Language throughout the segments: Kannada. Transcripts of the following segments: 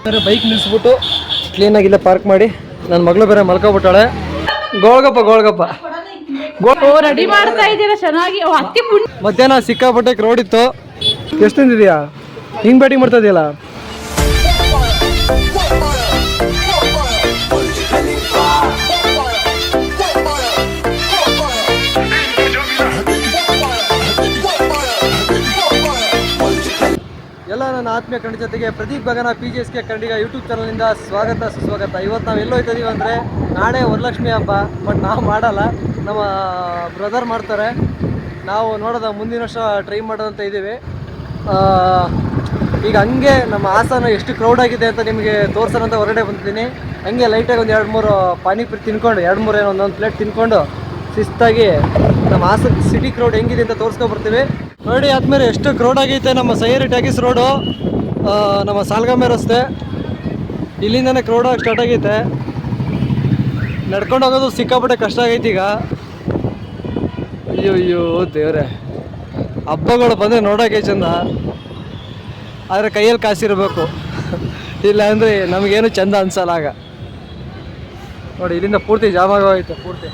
ಬೇರೆ ಬೈಕ್ ನಿಲ್ಲಿಸ್ಬಿಟ್ಟು ಕ್ಲೀನಾಗಿಲ್ಲ ಪಾರ್ಕ್ ಮಾಡಿ ನನ್ನ ಮಗಳು ಬೇರೆ ಮಲ್ಕೊಬಿಟ್ಟಾಳೆ. ಗೋಳ್ಗಪ್ಪ ರೆಡಿ ಮಾಡ್ತಾ ಇದ್ದೀರಾ ಚೆನ್ನಾಗಿ. ಮಧ್ಯಾಹ್ನ ಸಿಕ್ಕಾಪಟ್ಟೆ ಕ್ರೌಡ್ ಇತ್ತು. ಎಷ್ಟು ತಿಂದಿದ್ಯಾ? ಹಿಂಗ್ ಬ್ಯಾಟಿಂಗ್ ಮಾಡ್ತಾ ಇದೆಯಲ್ಲ. ಎಲ್ಲ ನನ್ನ ಆತ್ಮೀಯ ಕನ್ನಡ ಜೊತೆಗೆ ಪ್ರದೀಪ್ ಗಗನ PGSK ಕನ್ನಡಿಗ ಯೂಟ್ಯೂಬ್ ಚಾನಲ್ನಿಂದ ಸ್ವಾಗತ ಸುಸ್ವಾಗತ. ಇವತ್ತು ನಾವು ಎಲ್ಲೋ ಹೋಗ್ತಿದ್ದೀವಿ ಅಂದರೆ ನಾಳೆ ವರಲಕ್ಷ್ಮಿ ಹಬ್ಬ. ಬಟ್ ನಾವು ಮಾಡಲ್ಲ, ನಮ್ಮ ಬ್ರದರ್ ಮಾಡ್ತಾರೆ. ನಾವು ನೋಡೋದ ಮುಂದಿನ ವರ್ಷ ಟ್ರೈ ಮಾಡೋದಂತ ಇದ್ದೀವಿ. ಈಗ ಹಂಗೆ ನಮ್ಮ ಹಾಸನ ಎಷ್ಟು ಕ್ರೌಡ್ ಆಗಿದೆ ಅಂತ ನಿಮಗೆ ತೋರ್ಸೋಣ ಅಂತ ಹೊರಗಡೆ ಬಂದಿದ್ದೀನಿ. ಹಂಗೆ ಲೈಟಾಗಿ ಒಂದು 2-3 ಪಾನಿಪುರಿ ತಿನ್ಕೊಂಡು 2-3 ಒಂದೊಂದು ಪ್ಲೇಟ್ ತಿನ್ಕೊಂಡು ಶಿಸ್ತಾಗಿ ನಮ್ಮ ಹಾಸನ ಸಿಟಿ ಕ್ರೌಡ್ ಹೆಂಗಿದೆ ಅಂತ ತೋರಿಸ್ಕೊಬರ್ತೀವಿ. ನೋಡಿ ಆದ್ಮೇಲೆ ಎಷ್ಟು ಕ್ರೌಡ್ ಆಗೈತೆ. ನಮ್ಮ ಸೈಯರಿ ಟ್ಯಾಗಿಸ್ ರೋಡು, ನಮ್ಮ ಸಾಲ್ಗಾಮೆ ರಸ್ತೆ, ಇಲ್ಲಿಂದನೇ ಕ್ರೌಡ್ ಆಗಿ ಸ್ಟಾರ್ಟ್ ಆಗೈತೆ. ನಡ್ಕೊಂಡು ಹೋಗೋದು ಸಿಕ್ಕಾಪಟ್ಟೆ ಕಷ್ಟ ಆಗೈತೆ ಈಗ. ಅಯ್ಯೋ ದೇವ್ರೆ, ಹಬ್ಬಗಳು ಬಂದರೆ ನೋಡೋಕೆ ಚಂದ, ಆದರೆ ಕೈಯಲ್ಲಿ ಕಾಸಿರಬೇಕು. ಇಲ್ಲ ಅಂದರೆ ನಮಗೇನು ಚಂದ ಅನ್ಸಲ್ಲ ಆಗ. ನೋಡಿ ಇಲ್ಲಿಂದ ಪೂರ್ತಿ ಜಾಮ್ ಆಗೋಯ್ತು. ಪೂರ್ತಿ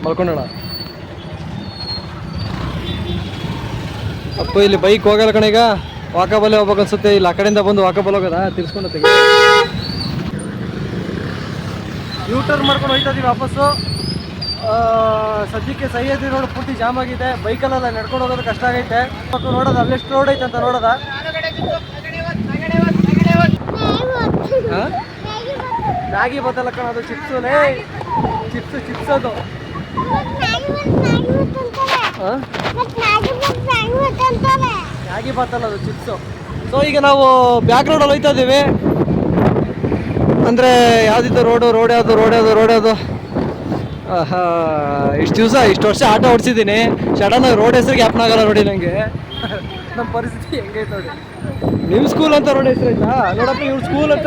ಮಲ್ಕೊಂಡೋಣ. ಅಪ್ಪ ಇಲ್ಲಿ ಬೈಕ್ ಹೋಗಲ್ಲ ಕಣ, ಈಗ ವಾಕಬಲ್ಲೇ ಹೋಗ್ಬೇಕು ಅನ್ಸುತ್ತೆ. ಇಲ್ಲಿ ಆ ಕಡೆಯಿಂದ ಬಂದು ವಾಕಬಲ್ ಹೋಗೋದಾ ತಿರ್ಸ್ಕೊಂಡು ತೆಗಿ. ಯೂಟರ್ನ್ ಮಾಡ್ಕೊಂಡು ಹೋಗ್ತಾ ಇದೀವಿ ವಾಪಸ್ಸು. ಸದ್ಯಕ್ಕೆ ಸಹ್ಯಾದ್ರಿ ರೋಡ್ ಪೂರ್ತಿ ಜಾಮ್ ಆಗಿದೆ. ಬೈಕಲ್ಲೆಲ್ಲ ನಡ್ಕೊಂಡು ಹೋಗೋದು ಕಷ್ಟ ಆಗೈತೆ. ನೋಡೋದು ಅಲ್ಲೆಷ್ಟು ರೋಡ್ ಐತೆ ಅಂತ ನೋಡೋದ. ಮ್ಯಾಗಿ ಬತ್ತಲ್ಲ ಕಣ, ಅದು ಚಿಪ್ಸು. ಚಿಪ್ಸ್ ಅದು. ಮ್ಯಾಗಿ ಬತ್ತಲ್ಲ ಅದು ಚಿಪ್ಸು. ಸೊ ಈಗ ನಾವು ಬ್ಯಾಕ್ ರೋಡಲ್ಲಿ ಹೋಗ್ತಾ ಇದ್ದೀವಿ. ಅಂದರೆ ಯಾವುದಿತ್ತು ರೋಡ್ ಯಾವುದು ಇಷ್ಟು ವರ್ಷ ಆಟೋ ಓಡಿಸಿದ್ದೀನಿ. ಸಡನ್ನಾಗಿ ರೋಡ್ ಹೆಸರಿಗೆ ಜ್ಞಾಪನ ನೋಡಿ ನನಗೆ. ನಮ್ಮ ಪರಿಸ್ಥಿತಿ ಹೆಂಗೈತೆ ನೋಡಿ. ನಿಮ್ಮ ಸ್ಕೂಲ್ ಅಂತ ರೋಡ್ ಹೆಸರು ಆಯ್ತಾ? ನೋಡಪ್ಪ ಇವ್ರ ಸ್ಕೂಲ್ ಅಂತ.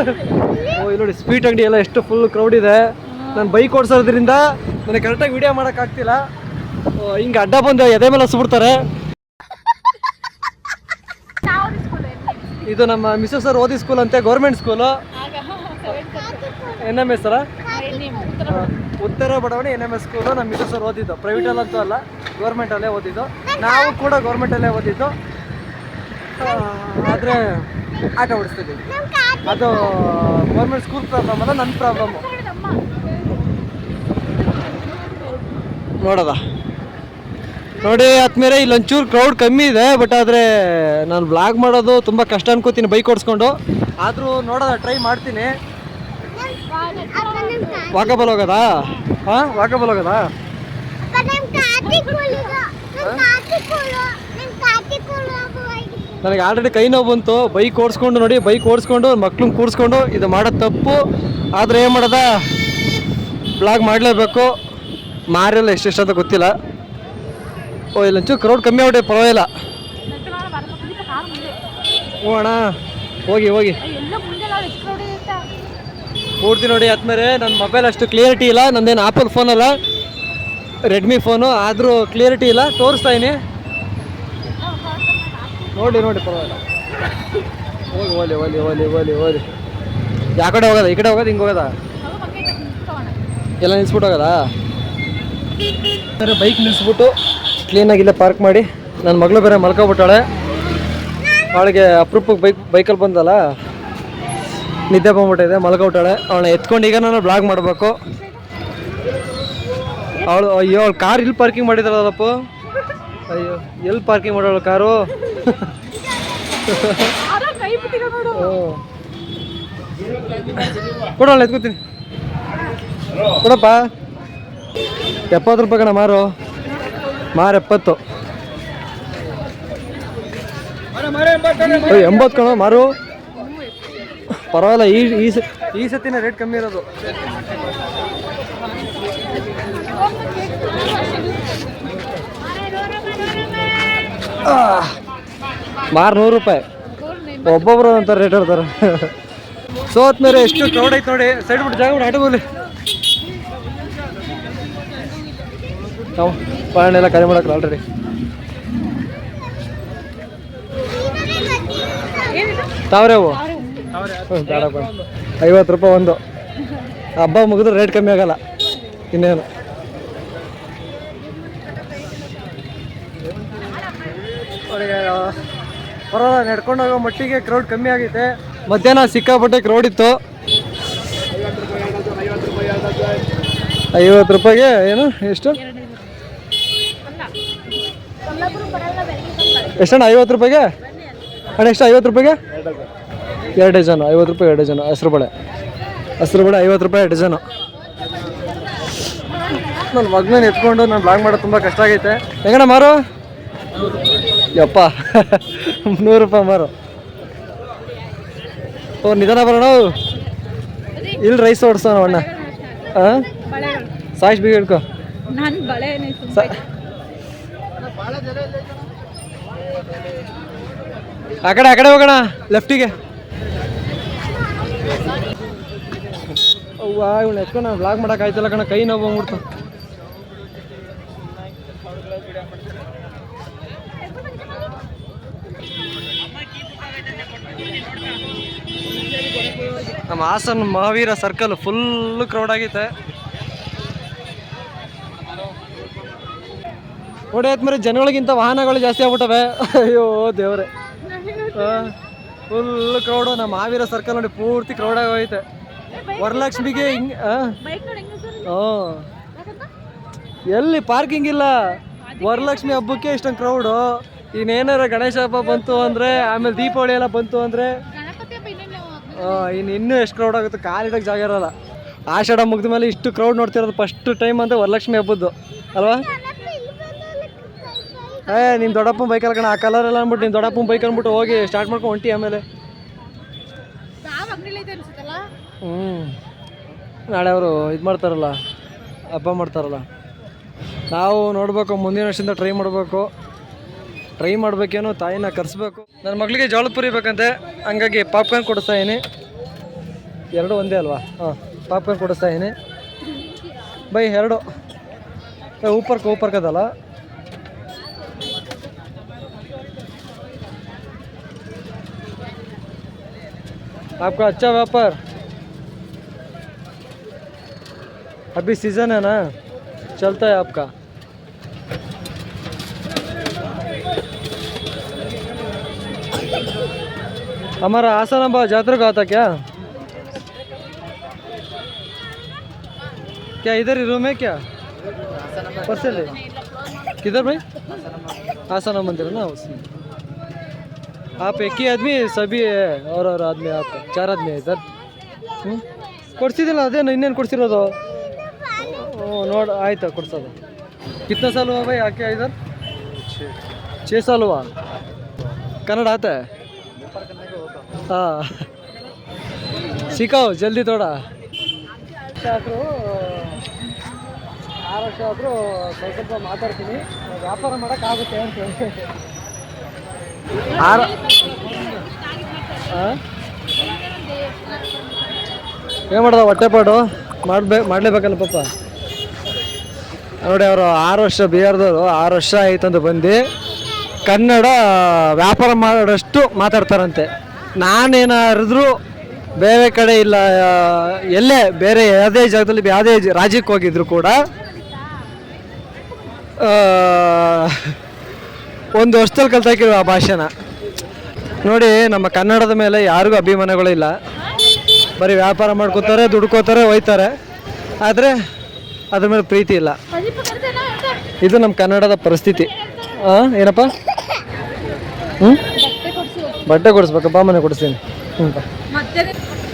ಇಲ್ಲಿ ನೋಡಿ ಸ್ವೀಟ್ ಅಂಗಡಿ ಎಲ್ಲ ಎಷ್ಟು ಫುಲ್ ಕ್ರೌಡ್ ಇದೆ. ನಾನು ಬೈಕ್ ಓಡಿಸೋದ್ರಿಂದ ನನಗೆ ಕರೆಕ್ಟಾಗಿ ವಿಡಿಯೋ ಮಾಡೋಕ್ಕಾಗ್ತಿಲ್ಲ. ಹಿಂಗೆ ಅಡ್ಡ ಬಂದು ಎದೆ ಮೇಲೆ ಹಸ್ಬಿಡ್ತಾರೆ. ಇದು ನಮ್ಮ ಮಿಸಸ್ ಸರ್ ಓದಿ ಸ್ಕೂಲ್ ಅಂತೆ, ಗೌರ್ಮೆಂಟ್ ಸ್ಕೂಲು. NMS ಅಲ್ಲ, ಉತ್ತರ ಬಡಾವಣೆ NMS ಸ್ಕೂಲು. ನಮ್ಮ ಮಿಸಸ್ ಸರ್ ಓದಿದ್ದು ಪ್ರೈವೇಟಲ್ಲಂತೂ ಅಲ್ಲ, ಗೌರ್ಮೆಂಟಲ್ಲೇ ಓದಿದ್ದು. ನಾವು ಕೂಡ ಗೌರ್ಮೆಂಟಲ್ಲೇ ಓದಿದ್ದು. ಆದರೆ ಆಟ ಓಡಿಸ್ತಿದ್ದೀವಿ. ಅದು ಗೌರ್ಮೆಂಟ್ ಸ್ಕೂಲ್ ಪ್ರಾಬ್ಲಮ್ ಅಲ್ಲ, ನನ್ನ ಪ್ರಾಬ್ಲಮ್ಮು. ನೋಡೋದ ನೋಡಿ ಆದ್ಮೇಲೆ ಇಲ್ಲಿ ಒಂಚೂರು ಕ್ರೌಡ್ ಕಮ್ಮಿ ಇದೆ. ಬಟ್ ಆದರೆ ನಾನು ಬ್ಲಾಗ್ ಮಾಡೋದು ತುಂಬ ಕಷ್ಟ ಅನ್ಕೋತೀನಿ ಬೈಕ್ ಓಡಿಸ್ಕೊಂಡು. ಆದರೂ ನೋಡೋದ ಟ್ರೈ ಮಾಡ್ತೀನಿ. ವಾಕಬಲ್ ಹೋಗೋದಾ? ವಾಕಬಲ್ ಹೋಗೋದಾ? ನನಗೆ ಆಲ್ರೆಡಿ ಕೈ ನೋವು ಬಂತು ಬೈಕ್ ಓಡಿಸ್ಕೊಂಡು. ನೋಡಿ ಬೈಕ್ ಓಡಿಸ್ಕೊಂಡು ಮಕ್ಳನ್ನ ಕೂರಿಸ್ಕೊಂಡು ಇದು ಮಾಡೋದು ತಪ್ಪು. ಆದರೆ ಏನು ಮಾಡೋದ, ಬ್ಲಾಗ್ ಮಾಡಲೇಬೇಕು. ಮಾರೆಲ್ಲ ಎಷ್ಟೆಷ್ಟು ಅಂತ ಗೊತ್ತಿಲ್ಲ. ಇಲ್ಲಂಚು ಕ್ರೌಡ್ ಕಮ್ಮಿ ಆಗ್ಬಿಟ್ಟೆ, ಪರವಾಗಿಲ್ಲ. ಹ್ಞೂ ಅಣ್ಣ, ಹೋಗಿ ಪೂರ್ತಿ ನೋಡಿ. ಆದ್ಮೇಲೆ ನನ್ನ ಮೊಬೈಲ್ ಅಷ್ಟು ಕ್ಲಿಯರಿಟಿ ಇಲ್ಲ. ನಂದೇನು ಆಪಲ್ ಫೋನ್ ಅಲ್ಲ, ರೆಡ್ಮಿ ಫೋನು. ಆದರೂ ಕ್ಲಿಯರಿಟಿ ಇಲ್ಲ. ತೋರಿಸ್ತಾ ಇದೀನಿ ನೋಡಿ ಪರವಾಗಿಲ್ಲ. ಹೋಲಿ ಯಾವ ಕಡೆ ಹೋಗೋದ? ಈ ಕಡೆ ಹೋಗೋದು, ಹಿಂಗೆ ಹೋಗೋದ? ಎಲ್ಲ ನಿಲ್ಸ್ಬಿಟ್ಟು ಹೋಗೋದಾ? ಬೈಕ್ ನಿಲ್ಲಿಸ್ಬಿಟ್ಟು ಕ್ಲೀನಾಗಿಲ್ಲ ಪಾರ್ಕ್ ಮಾಡಿ ನನ್ನ ಮಗಳು ಬೇರೆ ಮಲ್ಕೊಬಿಟ್ಟಾಳೆ. ಅವಳಿಗೆ ಅಪರೂಪಕ್ಕೆ ಬೈಕಲ್ಲಿ ಬಂದಲ್ಲ, ನಿದ್ದೆ ಬಂದ್ಬಿಟ್ಟಿದೆ, ಮಲ್ಕೊಬಿಟ್ಟಾಳೆ. ಅವಳನ್ನ ಎತ್ಕೊಂಡು ಈಗ ನಾನು ಬ್ಲಾಗ್ ಮಾಡಬೇಕು. ಅಯ್ಯೋ ಅವಳು ಕಾರ್ ಇಲ್ಲಿ ಪಾರ್ಕಿಂಗ್ ಮಾಡಿದಾರಲ್ಲಪ್ಪ. ಅಯ್ಯೋ ಎಲ್ಲಿ ಪಾರ್ಕಿಂಗ್ ಮಾಡೋಳು ಕಾರು? ಕೊಡೋಣ, ಎತ್ಕೋತೀನಿ. ಕೊಡಪ್ಪ. 70 ರೂಪಾಯಿ ಕಣ ಮಾರು. 70. 80 ಕಣ ಮಾರು. ಪರವಾಗಿಲ್ಲ, ಈ ಸತಿನ ರೇಟ್ ಕಮ್ಮಿ ಇರೋದು. ಮಾರು 100 ರೂಪಾಯಿ. ಒಬ್ಬೊಬ್ರು ಅಂತ ರೇಟ್ ಹೇಳ್ತಾರೆ. ಸೊ ಆದ್ಮೇಲೆ ಎಷ್ಟು ಕ್ರೌಡ್ ಐತೆ ನೋಡಿ. ಸೈಡ್ ಬಿಟ್ಟು ಜಾಗ ಬಿಟ್ಟು ಆಟೋ ಬೋಲಿ. ನಾವು ಪಾಳೆಲ್ಲ ಖಾಲಿ ಮಾಡಕ್ಕೆ ಆಲ್ರೆಡಿ. ತಾವ್ರೇವು ಬೇಡಪ್ಪ 50 ರೂಪಾಯಿ ಒಂದು. ಹಬ್ಬ ಮುಗಿದ್ರೆ ರೇಟ್ ಕಮ್ಮಿ ಆಗಲ್ಲ ಇನ್ನೇನು. ಪರವಾಗಿಲ್ಲ, ನಡ್ಕೊಂಡು ಹೋಗೋ ಮಟ್ಟಿಗೆ ಕ್ರೌಡ್ ಕಮ್ಮಿ ಆಗೈತೆ. ಮಧ್ಯಾಹ್ನ ಸಿಕ್ಕಾಪಟ್ಟೆ ಕ್ರೌಡ್ ಇತ್ತು. 50 ರೂಪಾಯಿಗೆ ಏನು ಎಷ್ಟು ಎಷ್ಟಣ್ಣ? 50 ರೂಪಾಯಿಗೆ ಅಣ್ಣ ಎಷ್ಟು? 50 ರೂಪಾಯಿಗೆ 2 ಡಜನು. 50 ರೂಪಾಯಿ 2 ಡಜನು ಹೆಸ್ರು ಬಳೆ 50 ರೂಪಾಯಿ ಡಜನು. ನನ್ನ ಮಗನ ಎತ್ಕೊಂಡು ನಾನು ಬ್ಲಾಗ್ ಮಾಡೋದು ತುಂಬ ಕಷ್ಟ ಆಗೈತೆ. ಹೆಂಗಣ್ಣ ಮಾರು? ಯಪ್ಪ 100 ರೂಪಾಯಿ ಮಾರು. ಓ ನಿಧಾನ ಬರೋಣ. ಇಲ್ಲಿ ರೈಸ್ ಓಡಿಸೋಣ ಅಣ್ಣ. ಹಾಂ ಸಾಯಿಸ್ ಬೀಗ ಹಿಡ್ಕೊ. ಆ ಕಡೆ ಹೋಗೋಣ ಲೆಫ್ಟಿಗೆ. ಅವ್ವಾ ಇವಳು ಎತ್ಕೊಂಡು ನಾನು ಬ್ಲಾಗ್ ಮಾಡೋಕ್ಕಾಯ್ತಲ್ಲ ಕಣ, ಕೈ ನೋವು ಬಂದ್ಬಿಡ್ತು. ನಮ್ಮ Hassan Mahaveera circle full crowd ಆಗೈತೆ. ನೋಡಿ ಆದ್ಮೇಲೆ ಜನಗಳಿಗಿಂತ ವಾಹನಗಳು ಜಾಸ್ತಿ ಆಗ್ಬಿಟ್ಟವೆ. ಅಯ್ಯೋ ದೇವ್ರೆ, ಫುಲ್ ಕ್ರೌಡು. ನಮ್ಮ ಮಹಾವೀರ ಸರ್ಕಲ್ ನೋಡಿ ಪೂರ್ತಿ ಕ್ರೌಡ್ ಆಗೋಯ್ತೆ. ವರಲಕ್ಷ್ಮಿಗೆ ಹಿಂಗೆ ಎಲ್ಲಿ ಪಾರ್ಕಿಂಗ್ ಇಲ್ಲ. ವರಲಕ್ಷ್ಮಿ ಹಬ್ಬಕ್ಕೆ ಇಷ್ಟೊಂದು ಕ್ರೌಡು. ಇನ್ನೇನಾರ ಗಣೇಶ ಹಬ್ಬ ಬಂತು ಅಂದರೆ, ಆಮೇಲೆ ದೀಪಾವಳಿ ಎಲ್ಲ ಬಂತು ಅಂದರೆ ಇನ್ನೂ ಎಷ್ಟು ಕ್ರೌಡ್ ಆಗುತ್ತೆ, ಕಾಲಿಡೋಕ್ಕೆ ಜಾಗ ಇರೋಲ್ಲ. ಆಷಾಢ ಮುಗಿದ ಮೇಲೆ ಇಷ್ಟು ಕ್ರೌಡ್ ನೋಡ್ತಿರೋದು ಫಸ್ಟ್ ಟೈಮ್ ಅಂತ ವರಲಕ್ಷ್ಮಿ ಹಬ್ಬದ್ದು ಅಲ್ವಾ? ನಿಮ್ಮ ದೊಡ್ಡಪ್ಪನ ಬೈಕಲ್ಲ ಕಣ, ಆ ಕಲರ್ ಎಲ್ಲ ಅಂದ್ಬಿಟ್ಟು ನಿಮ್ಮ ದೊಡ್ಡಪ್ಪನ ಬೈಕ್ ಅಂದ್ಬಿಟ್ಟು ಹೋಗಿ ಸ್ಟಾರ್ಟ್ ಮಾಡ್ಕೊಂಡು ಹೊಂಟಿ. ಆಮೇಲೆ ನಾಳೆ ಅವರು ಇದು ಮಾಡ್ತಾರಲ್ಲ, ಹಬ್ಬ ಮಾಡ್ತಾರಲ್ಲ, ನಾವು ನೋಡಬೇಕು. ಮುಂದಿನ ವರ್ಷದಿಂದ ಟ್ರೈ ಮಾಡಬೇಕೇನೋ, ತಾಯಿನ ಕರೆಸ್ಬೇಕು. ನನ್ನ ಮಗಳಿಗೆ ಜೋಳದ ಪುರಿ ಬೇಕಂತೆ, ಹಂಗಾಗಿ ಪಾಪ್ಕಾರ್ನ್ ಕೊಡಿಸ್ತಾ ಇದೀನಿ. 2 ಒಂದೇ ಅಲ್ವಾ? ಹಾಂ, ಪಾಪ್ಕಾರ್ನ್ ಕೊಡಿಸ್ತಾ ಇದೀನಿ. ಬೈ 2 ऊपर कदला आपका अच्छा व्यापार अभी सीजन है ना, चलता है आपका। हमारा हासनाबाद जात्रा का आता क्या इधर ही रूम है क्या? परसे ले किधर भाई? हासना मंदिर ना उसमें। आप एक ही आदमी सभी है और आदमी आप 4 आदमी है इधर। ಕೊಡ್ಸಿದಿಲ್ಲ ಅದೇನು ಇನ್ನೇನು ಕೊಡ್ಸಿರೋದು? ನೋಡು ಆಯ್ತಾ ಕೊಡ್ಸೋದು. कितना साल हुआ भाई आके इधर? 6 साल हुआ। कन्नड़ आता है? हाँ सिखाओ जल्दी थोड़ा। 6 ವರ್ಷ ಆದರೂ ಸ್ವಲ್ಪ ಮಾತಾಡ್ತೀನಿ, ವ್ಯಾಪಾರ ಮಾಡೋಕ್ಕಾಗುತ್ತೆ ಅಂತ ಹೇಳಿ. ಏನು ಮಾಡೋದು, ಹೊಟ್ಟೆಪಾಡು ಮಾಡಲೇಬೇಕಲ್ಲ ಪಾಪ. ನೋಡಿ ಅವರು 6 ವರ್ಷ ಬಿಹಾರದವರು 6 ವರ್ಷ ಆಯ್ತಂದು ಬಂದು ಕನ್ನಡ ವ್ಯಾಪಾರ ಮಾಡೋಷ್ಟು ಮಾತಾಡ್ತಾರಂತೆ. ನಾನೇನಾದ್ರೂ ಬೇರೆ ಕಡೆ ಇಲ್ಲ, ಎಲ್ಲೇ ಬೇರೆ ಯಾವುದೇ ಜಾಗದಲ್ಲಿ ಯಾವುದೇ ರಾಜ್ಯಕ್ಕೆ ಹೋಗಿದ್ರು ಕೂಡ 1 ವರ್ಷದಲ್ಲಿ ಕಲ್ತಾಕಿರೋ ಆ ಭಾಷೆನ. ನೋಡಿ ನಮ್ಮ ಕನ್ನಡದ ಮೇಲೆ ಯಾರಿಗೂ ಅಭಿಮಾನಗಳಿಲ್ಲ, ಬರೀ ವ್ಯಾಪಾರ ಮಾಡ್ಕೋತಾರೆ, ದುಡ್ಕೋತಾರೆ, ಹೋಯ್ತಾರೆ, ಆದರೆ ಅದ್ರ ಮೇಲೆ ಪ್ರೀತಿ ಇಲ್ಲ. ಇದು ನಮ್ಮ ಕನ್ನಡದ ಪರಿಸ್ಥಿತಿ. ಏನಪ್ಪ? ಬಟ್ಟೆ ಕೊಡಿಸ್ಬೇಕಪ್ಪ, ಮನೆ ಕೊಡಿಸ್ತೀನಿ.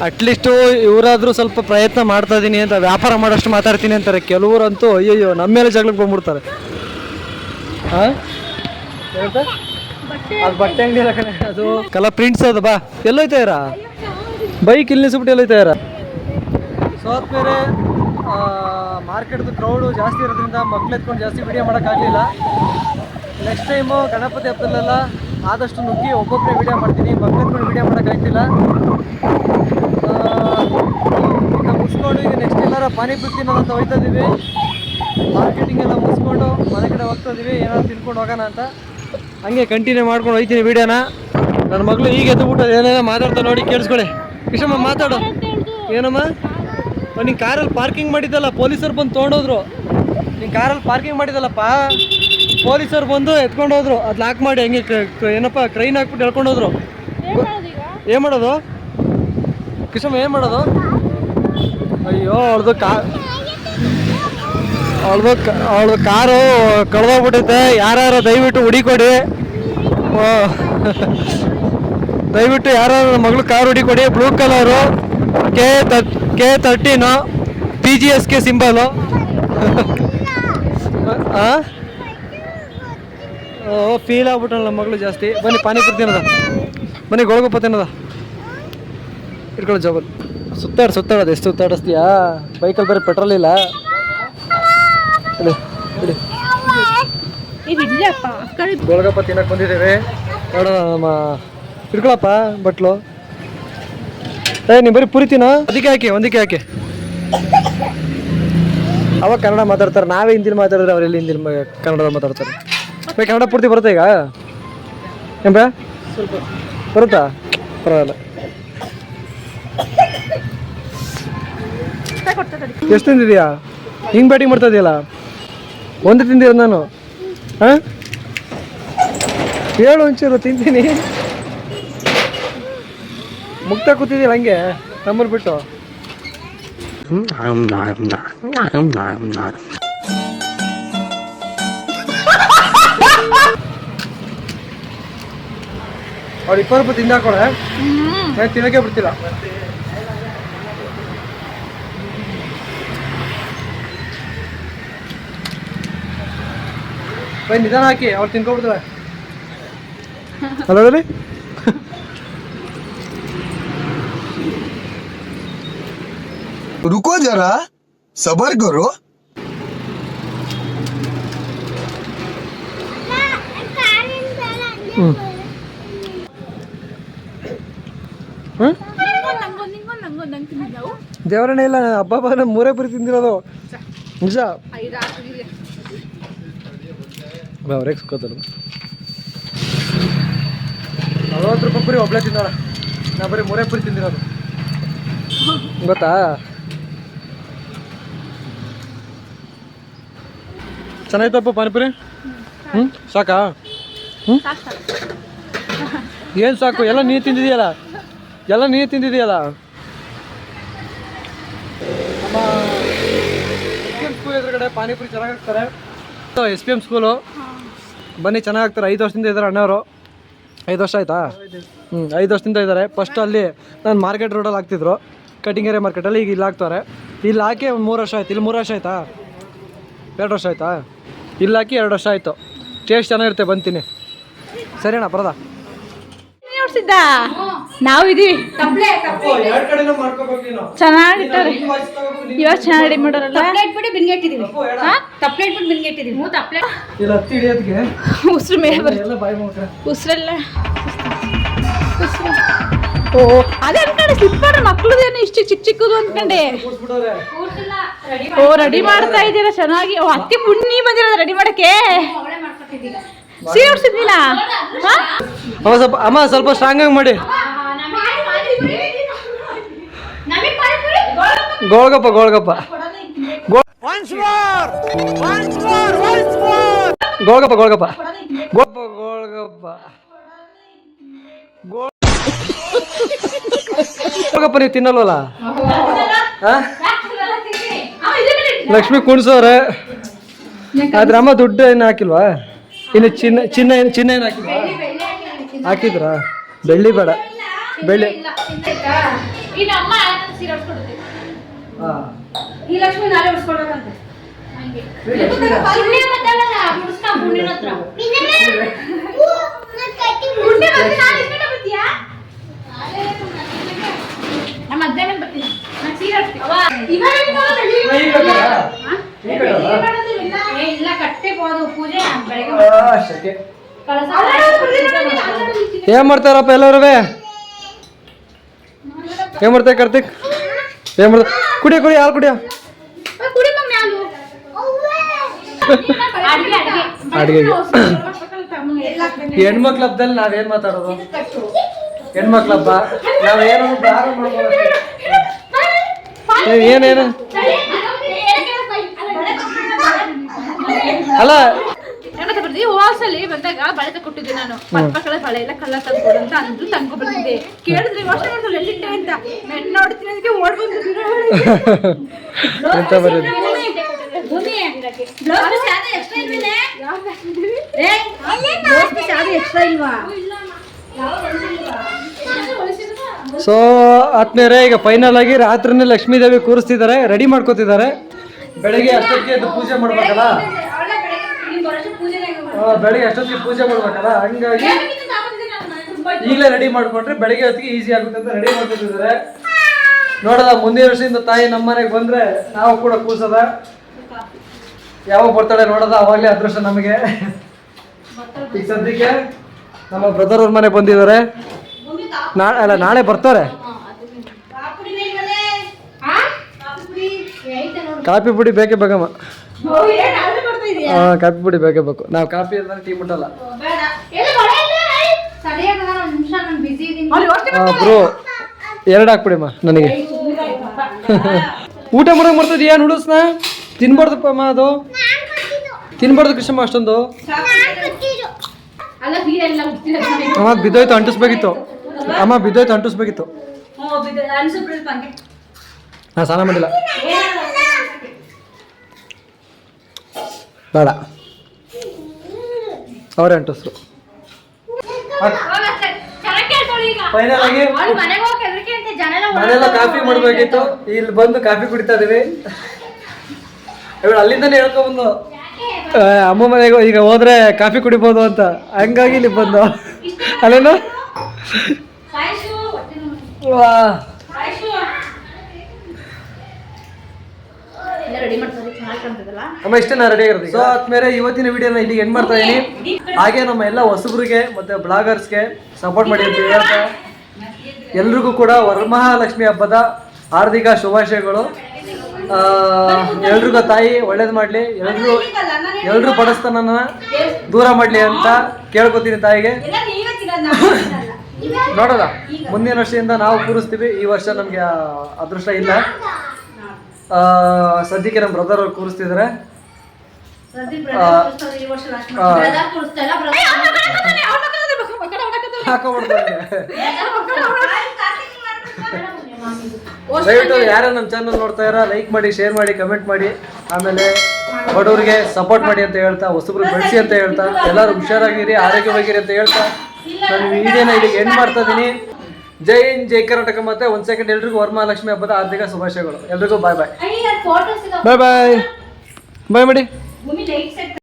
ಅಟ್ಲೀಸ್ಟು ಇವರಾದರೂ ಸ್ವಲ್ಪ ಪ್ರಯತ್ನ ಮಾಡ್ತಾ ಇದ್ದೀನಿ ಅಂತ, ವ್ಯಾಪಾರ ಮಾಡೋಷ್ಟು ಮಾತಾಡ್ತೀನಿ ಅಂತಾರೆ. ಕೆಲವರಂತೂ ಅಯ್ಯಯ್ಯೋ ನಮ್ಮ ಮೇಲೆ ಜಗಳಕ್ಕೆ ಬಂದ್ಬಿಡ್ತಾರೆ. ಅದು ಬಟ್ಟೆ ಅಂಗಡಿ ಎಲ್ಲ ಕಣೆ, ಅದು ಕಲರ್ ಪ್ರಿಂಟ್ಸ್ ಅದು. ಬಾ ಎಲ್ಲೋಯ್ತಾ ಇರ ಬೈಕ್ ಇಲ್ಲಿ ನಿಲ್ಸ್ಬಿಟ್ಟು ಎಲ್ಲೋಯ್ತಾ ಇರ. ಸೋತ್ ಬೇರೆ ಮಾರ್ಕೆಟ್ದು ಕ್ರೌಡು ಜಾಸ್ತಿ ಇರೋದ್ರಿಂದ ಮಕ್ಳು ಎತ್ಕೊಂಡು ಜಾಸ್ತಿ ವಿಡಿಯೋ ಮಾಡೋಕ್ಕಾಗಲಿಲ್ಲ. ನೆಕ್ಸ್ಟ್ ಟೈಮು ಗಣಪತಿ ಹಬ್ಬದಲ್ಲೆಲ್ಲ ಆದಷ್ಟು ನುಗ್ಗಿ ಒಬ್ಬೊಬ್ಬರೇ ವಿಡಿಯೋ ಮಾಡ್ತೀನಿ, ಮಕ್ಳು ಎತ್ಕೊಂಡು ವಿಡಿಯೋ ಮಾಡೋಕ್ಕಾಗ್ತಿಲ್ಲ. ಈಗ ಮುಗಿಸ್ಕೊಂಡು ಈಗ ನೆಕ್ಸ್ಟ್ ಎಲ್ಲಾರ ಪಾನಿಪುರಿ ತಿನ್ನೋದಂತ ಹೋಗ್ತಾ ಇದ್ದೀವಿ. ಮಾರ್ಕೆಟಿಂಗ್ ಎಲ್ಲ ಮುಗಿಸ್ಕೊಂಡು ಮನೆ ಕಡೆ ಹೋಗ್ತಾ ಇದ್ದೀವಿ, ಏನಾದ್ರು ತಿನ್ಕೊಂಡು ಹೋಗೋಣ ಅಂತ. ಹಂಗೆ ಕಂಟಿನ್ಯೂ ಮಾಡ್ಕೊಂಡು ಹೋಗ್ತೀನಿ ವೀಡಿಯೋನ. ನನ್ನ ಮಗಳು ಈಗ ಎದ್ದುಬಿಟ್ಟು ಏನೇನೋ ಮಾತಾಡ್ತಾ ನೋಡಿ ಕೇಳಿಸ್ಕೊಳ್ಳಿ. ಕಿಶಮ್ಮ ಮಾತಾಡು. ಏನಮ್ಮ ನೀನು ಕಾರಲ್ಲಿ ಪಾರ್ಕಿಂಗ್ ಮಾಡಿದ್ದಲ್ಲ, ಪೊಲೀಸರು ಬಂದು ತೊಗೊಂಡೋದ್ರು. ನೀನು ಕಾರಲ್ಲಿ ಪಾರ್ಕಿಂಗ್ ಮಾಡಿದ್ದಲ್ಲಪ್ಪ, ಪೊಲೀಸರು ಬಂದು ಎತ್ಕೊಂಡು ಹೋದ್ರು. ಅದು ಲಾಕ್ ಮಾಡಿ ಹೆಂಗೆ ಏನಪ್ಪ ಕ್ರೈನ್ ಹಾಕ್ಬಿಟ್ಟು ಎಳ್ಕೊಂಡೋದ್ರು. ಏನು ಮಾಡೋದು ಕಿಶಮ್ಮ, ಏನು ಮಾಡೋದು? ಅಯ್ಯೋ ಅವಳದು ಕಾರು ಕಳೆದೋಗ್ಬಿಟ್ಟೈತೆ. ಯಾರು ದಯವಿಟ್ಟು ಹುಡಿಕೊಡಿ, ದಯವಿಟ್ಟು ಯಾರು ನನ್ನ ಮಗಳು ಕಾರ್ ಹುಡಿಕೊಡಿ. Blue colour K13 PGSK symbol. Feel ಆಗ್ಬಿಟ್ಟು ನಮ್ಮ ಮಗಳು ಜಾಸ್ತಿ. ಬನ್ನಿ ಪಾನಿಪುರಿ ತಿನ್ನೋದ, ಬನ್ನಿ ಗೋಳಗಪ್ಪ ತಿನ್ನೋದ. ಇಟ್ಕೊಳ್ಳಿ ಜಬಲ್. ಸುತ್ತಾಡೋದು ಎಷ್ಟು ಸುತ್ತಾಡಿಸ್ತೀಯಾ? ಬೈಕಲ್ಲಿ ಬರೀ ಪೆಟ್ರೋಲ್ ಇಲ್ಲ. ಗೋಳಗಪ್ಪ ತಿನ್ನಕ್ಕೆ ಬಂದಿದ್ದೇವೆ ನೋಡೋಣ. ನಮ್ಮ ಇಟ್ಕೊಳಪ್ಪ ಬಟ್ಲು. ನೀವು ಬರೀ ಪುರಿ ತಿನ್ನೋ, ಒಂದಕ್ಕೆ ಹಾಕಿ. ಅವಾಗ ಕನ್ನಡ ಮಾತಾಡ್ತಾರೆ, ನಾವೇ ಹಿಂದಿಲಿ ಮಾತಾಡಿದ್ರೆ ಅವರೆಲ್ಲಿ ಹಿಂದಿಲಿ ಕನ್ನಡ ಮಾತಾಡ್ತಾರೆ. ಕನ್ನಡ ಪೂರ್ತಿ ಬರುತ್ತೆ ಈಗ? ಏನ್ ಬೇ ಸ್ವಲ್ಪ ಬರುತ್ತಾ? ಪರವಾಗಿಲ್ಲ. ಎಷ್ಟು ತಿಂದಿದ್ಯಾ? ಹಿಂಗೆ ಬ್ಯಾಟಿಂಗ್ ಮಾಡ್ತಾ ಇದೆಯಲ್ಲ, ಒಂದು ತಿಂದಿರೋ ನಾನು. ಹಾಂ ಹೇಳು ಒಂಚೂರು, ತಿಂತೀನಿ. ಮುಕ್ತ ಕೂತಿದ್ಯಲ್ಲ ಹಂಗೆ ನಮ್ಮನ್ನು ಬಿಟ್ಟು. ಅವ್ರು 20 ರೂಪಾಯಿ ತಿಂದಾಕೊಳೆ, ನಾನು ತಿನ್ನೋಕೆ ಬಿಡ್ತಿಲ್ಲ. ಬೈ ನಿಧಾನ ಹಾಕಿ, ಅವ್ರು ತಿನ್ಕೊಬಿಡ್ತಾರೆ. ಅಲ್ಲ ರೀ, रुको जरा सबर करो. ದೇವರೇ ಇಲ್ಲ, ಹಬ್ಬ ಮೂರೇ ಪುರಿ ತಿಂದಿರೋದು ನಿಜ. ಅವ್ರಿಗೆ ಸುಖೋತಲ್ಲ. 40 ರೂಪಾಯಿ ಪುರಿ ಒಬ್ಳೆ ತಿಂದಾಳ, ನಾ ಬರೀ ಮೂರೇ ಪುರಿ ತಿಂದಿರೋದು ಗೊತ್ತಾ? ಚೆನ್ನಾಯ್ತಪ್ಪ ಪಾನಿಪುರಿ. ಸಾಕಾ? ಏನು ಸಾಕು? ಎಲ್ಲ ನೀರು ತಿಂದಿದೆಯಲ್ಲ, ನಮ್ಮ SPM ಸ್ಕೂಲ್ ಎದುರುಗಡೆ ಪಾನಿಪುರಿ ಚೆನ್ನಾಗಿ ಹಾಕ್ತಾರೆ. SPM ಸ್ಕೂಲು ಬನ್ನಿ, ಚೆನ್ನಾಗಿ ಹಾಕ್ತಾರೆ. 5 ವರ್ಷದಿಂದ ಇದ್ದಾರೆ ಅಣ್ಣವರು. 5 ವರ್ಷ ಆಯ್ತಾ? 5 ವರ್ಷದಿಂದ ಇದ್ದಾರೆ. ಫಸ್ಟ್ ಅಲ್ಲಿ ನಾನು ಮಾರ್ಕೆಟ್ ರೋಡಲ್ಲಿ ಹಾಕ್ತಿದ್ರು, ಕಟಿಂಗ್ ಏರಿಯಾ ಮಾರ್ಕೆಟಲ್ಲಿ. ಈಗ ಇಲ್ಲಿ ಹಾಕ್ತಾರೆ. ಇಲ್ಲಿ ಹಾಕಿ ಒಂದು 3 ವರ್ಷ ಆಯ್ತು. ಇಲ್ಲಿ 3 ವರ್ಷ ಆಯ್ತಾ? 2 ವರ್ಷ ಆಯ್ತಾ? ಇಲ್ಲಿ ಹಾಕಿ 2 ವರ್ಷ ಆಯಿತು. ಟೇಸ್ಟ್ ಚೆನ್ನಾಗಿರುತ್ತೆ, ಬಂತೀನಿ. ಸರಿ ಅಣ್ಣ, ಬರೋದಾ? ನಾವು ಇದೀವಿ ಚೆನ್ನಾಗಿಟ್ಟಾರೆ. ಇವಾಗ ಚೆನ್ನಾಗಿ ರೆಡಿ ಮಾಡೋರಲ್ಲ. ಉಸಿರು ಮೇಲೆ ಉಸಿರೆಲ್ಲ ಅದೇ ಅನ್ಕೊಂಡೆ ಸ್ಲಿಪ್ ಮಾಡ್ರೆ ಮಕ್ಳದೇನು ಇಷ್ಟು ಚಿಕ್ಕದು ಅನ್ಕೊಂಡೆ. ರೆಡಿ ಮಾಡ್ತಾ ಇದ್ದೀರಾ ಚೆನ್ನಾಗಿ. ಅತ್ತಿ ಪುಣ್ಣಿ ಬಂದಿರೋದು ರೆಡಿ ಮಾಡಕ್ಕೆ. ಸೀರೆ ಉಡ್ಸಿದ್ನಿಲ್ಲ ಅಮ್ಮ, ಸ್ವಲ್ಪ ಸ್ಟ್ರಾಂಗ್ ಆಗಿ ಮಾಡಿ. ಗೋಳಗಪ್ಪ ಗೋಳಗಪ್ಪ ನೀವು ತಿನ್ನಲ್ವಲ್ಲ? ಲಕ್ಷ್ಮಿ ಕುಣಿಸೋರೆ. ಆದ್ರೆ ಅಮ್ಮ ದುಡ್ಡು ಏನು ಹಾಕಿಲ್ವಾ? ಇನ್ನು ಚಿನ್ನ ಏನು ಹಾಕಿಲ್ವಾ? ಹಾಕಿದ್ರಾ? ಬೆಳ್ಳಿ ಬೇಡ, ಬೆಳ್ಳಿ. ಏನ್ ಮಾಡ್ತಾರಪ್ಪ ಎಲ್ಲರೂ? ಏನ್ ಮಾಡ್ತಾರೆ ಕಾರ್ತಿಕ್? ಏನ್ ಮಾಡ್ತಾರೆ? ಕುಡಿಯ ಹಾಲು ಕುಡಿಯ. ಅಡಿಗೆಗೆ ಹೆಣ್ಮಕ್ಳ ಹಬ್ಬದಲ್ಲಿ ನಾವೇನ್ ಮಾತಾಡೋದು? ಹೆಣ್ಮಕ್ಳ ಹಬ್ಬ. ನಾವೇನು ಪ್ರಾರಂಭ ಮಾಡ್ಬೋದು. ಏನೇನು ಅಲ್ಲ ಹೋಲ್ಸಲ್ಲಿ ಬಂದಾಗ ಬಳೆ ತಗೊಟ್ಟಿದ್ದೆ ನಾನು. ಪಕ್ಕದ ಬಳೆ ಎಲ್ಲ ಕಲ್ಲ ತಂದ್ಕೊಡು ಅಂತ ಅಂದ್ರು ತಂದ್ಕೊ ಬರ್ತಿದ್ದೆ. ಕೇಳಿದ್ರೆ ಯೋಚನೆ ಮಾಡ್ತಾರೆ ಎಲ್ಲಿಟ್ಟೆ ಅಂತ. ನೋಡ್ತೀನಿ ಅದಕ್ಕೆ ಓಡ್ ಬಂದಿದ್ರು. ಎಂತ ಬರೋದು ಸೊ ಆತ್ಮೀಯರೇ, ಈಗ ಫೈನಲ್ ಆಗಿ ರಾತ್ರಿನೇ ಲಕ್ಷ್ಮೀ ದೇವಿ ಕೂರಿಸ್ತಿದ್ದಾರೆ, ರೆಡಿ ಮಾಡ್ಕೋತಿದ್ದಾರೆ. ಬೆಳಿಗ್ಗೆ ಅಷ್ಟೊತ್ತಿಗೆ ಎದ್ದು ಪೂಜೆ ಮಾಡ್ಬೇಕಲ್ಲ, ಬೆಳಿಗ್ಗೆ ಅಷ್ಟೊತ್ತಿಗೆ ಪೂಜೆ ಮಾಡ್ಬೇಕಲ್ಲ, ಹಂಗಾಗಿ ಈಗಲೇ ರೆಡಿ ಮಾಡ್ಕೊಂಡ್ರೆ ಬೆಳಿಗ್ಗೆ ಹೊತ್ತಿಗೆ ಈಸಿ ಆಗುತ್ತೆ ಅಂತ ರೆಡಿ ಮಾಡ್ಕೊತಿದ್ದಾರೆ. ನೋಡೋದ ಮುಂದಿನ ವರ್ಷದಿಂದ ತಾಯಿ ನಮ್ಮ ಮನೆಗೆ ಬಂದ್ರೆ ನಾವು ಕೂಡ ಕೂರ್ಸೋದ. ಯಾವಾಗ ಬರ್ತಾಳೆ ನೋಡೋದ, ಅವಾಗಲೇ ಅದೃಷ್ಟ ನಮಗೆ. ಈಗ ಸದ್ಯಕ್ಕೆ ನಮ್ಮ ಬ್ರದರ್ ಅವ್ರ ಮನೆಗೆ ಬಂದಿದ್ದಾರೆ. ನಾಳೆ ಬರ್ತಾರೆ. ಕಾಫಿ ಪುಡಿ ಬೇಕೇ ಬೇಕಮ್ಮ. ಕಾಫಿ ಪುಡಿ ಬೇಕೇ ಬೇಕು. ನಾವು ಕಾಫಿ ಅಂದ್ರೆ ಟೀ ಮುಟ್ಟಲ್ಲ ಬ್ರೋ. 2 ಹಾಕ್ಬಿಡಿಮ್ಮ ನನಗೆ. ಊಟ ಮಾಡಕ್ ಬರ್ತದೀಯಾ ನೂಡಲ್ಸ್ನ? ತಿನ್ಬಾರ್ದಪ್ಪ ಅಮ್ಮ, ಅದು ತಿನ್ಬಾರ್ದು ಕೃಷ್ಣಮ್ಮ ಅಷ್ಟೊಂದು. ಅಮ್ಮ ಬಿದ್ದೋಯ್ತು, ಅಂಟಿಸ್ಬೇಕಿತ್ತು. ಅಮ್ಮ ಬಿದ್ದೋಯ್ತು, ಅಂಟಿಸ್ಬೇಕಿತ್ತು. ನಾ ಸ್ನಾನ ಮಾಡಿಲ್ಲ, ಬೇಡ, ಅವರೇ ಅಂಟಿಸ್ರು. ಫೈನಲ್ ಆಗಿ ಮನೆಯಲ್ಲ ಕಾಫಿ ಮಾಡ್ಬೇಕಿತ್ತು, ಇಲ್ಲಿ ಬಂದು ಕಾಫಿ ಕುಡಿತಾ ಇದೀವಿ. ಇವಳು ಅಲ್ಲಿಂದಾನೆ ಹೇಳ್ಕೊಂಡ್ಬಂದು ಅಮ್ಮ ಮನೆಗೆ ಈಗ ಹೋದ್ರೆ ಕಾಫಿ ಕುಡಿಬೋದು ಅಂತ, ಹಂಗಾಗಿ ಇಲ್ಲಿ ಬಂದು ಅಲ್ಲೇನು. ಅಮ್ಮ ಇಷ್ಟೇ ನಾ ರೆಡಿ ಆಗಿರೋದು. ಸೊ ಆದ್ಮೇಲೆ ಇವತ್ತಿನ ವಿಡಿಯೋನ ಇಲ್ಲಿ ಎಂಡ್ ಮಾಡ್ತಾ ಇದೀನಿ. ಹಾಗೆ ನಮ್ಮ ಎಲ್ಲ ಹೊಸಬ್ರಿಗೆ ಮತ್ತೆ ಬ್ಲಾಗರ್ಸ್ಗೆ ಸಪೋರ್ಟ್ ಮಾಡಿ ಅಂತ ಹೇಳ್ತಾ, ಎಲ್ರಿಗೂ ಕೂಡ ವರಮಹಾಲಕ್ಷ್ಮಿ ಹಬ್ಬದ ಹಾರ್ದಿಕ ಶುಭಾಶಯಗಳು. ಎಲ್ರಿಗೂ ತಾಯಿ ಒಳ್ಳೇದು ಮಾಡಲಿ, ಎಲ್ರೂ ಬಡಸ್ತನನ ದೂರ ಮಾಡಲಿ ಅಂತ ಕೇಳ್ಕೊತೀನಿ ತಾಯಿಗೆ. ನೋಡೋಣ, ಮುಂದಿನ ವರ್ಷದಿಂದ ನಾವು ಕೂರಿಸ್ತೀವಿ. ಈ ವರ್ಷ ನಮಗೆ ಅದೃಷ್ಟ ಇಲ್ಲ. ಸದ್ಯಕ್ಕೆ ನಮ್ಮ ಬ್ರದರ್ ಅವ್ರು ಕೂರಿಸ್ತಿದ್ದಾರೆ. ದಯವಿಟ್ಟು ಯಾರು ನಮ್ಮ ಚಾನಲ್ ನೋಡ್ತಾ ಇರ ಲೈಕ್ ಮಾಡಿ, ಶೇರ್ ಮಾಡಿ, ಕಮೆಂಟ್ ಮಾಡಿ. ಆಮೇಲೆ ಬಡವರಿಗೆ ಸಪೋರ್ಟ್ ಮಾಡಿ ಅಂತ ಹೇಳ್ತಾ, ಹೊಸಬ್ರು ಬೆಳೆಸಿ ಅಂತ ಹೇಳ್ತಾ, ಎಲ್ಲರೂ ಹುಷಾರಾಗಿರಿ, ಆರೋಗ್ಯವಾಗಿರಿ ಅಂತ ಹೇಳ್ತಾ ನಾನು ವಿಡಿಯೋನ ಇಲ್ಲಿಗೆ ಎಂಡ್ ಮಾಡ್ತಾ ಇದ್ದೀನಿ. ಜೈ ಹಿಂದ್, ಜೈ ಕರ್ನಾಟಕ. ಮತ್ತೆ 1 ಸೆಕೆಂಡ್ ಎಲ್ರಿಗೂ ವರಮಹಾಲಕ್ಷ್ಮಿ ಹಬ್ಬದ ಹಾರ್ದಿಕ ಶುಭಾಶಯಗಳು. ಎಲ್ರಿಗೂ ಬಾಯ್ ಬಾಯ್ ಬಾಯ್ ಬಾಯ್ ಬಾಯ್ ಮಾಡಿ.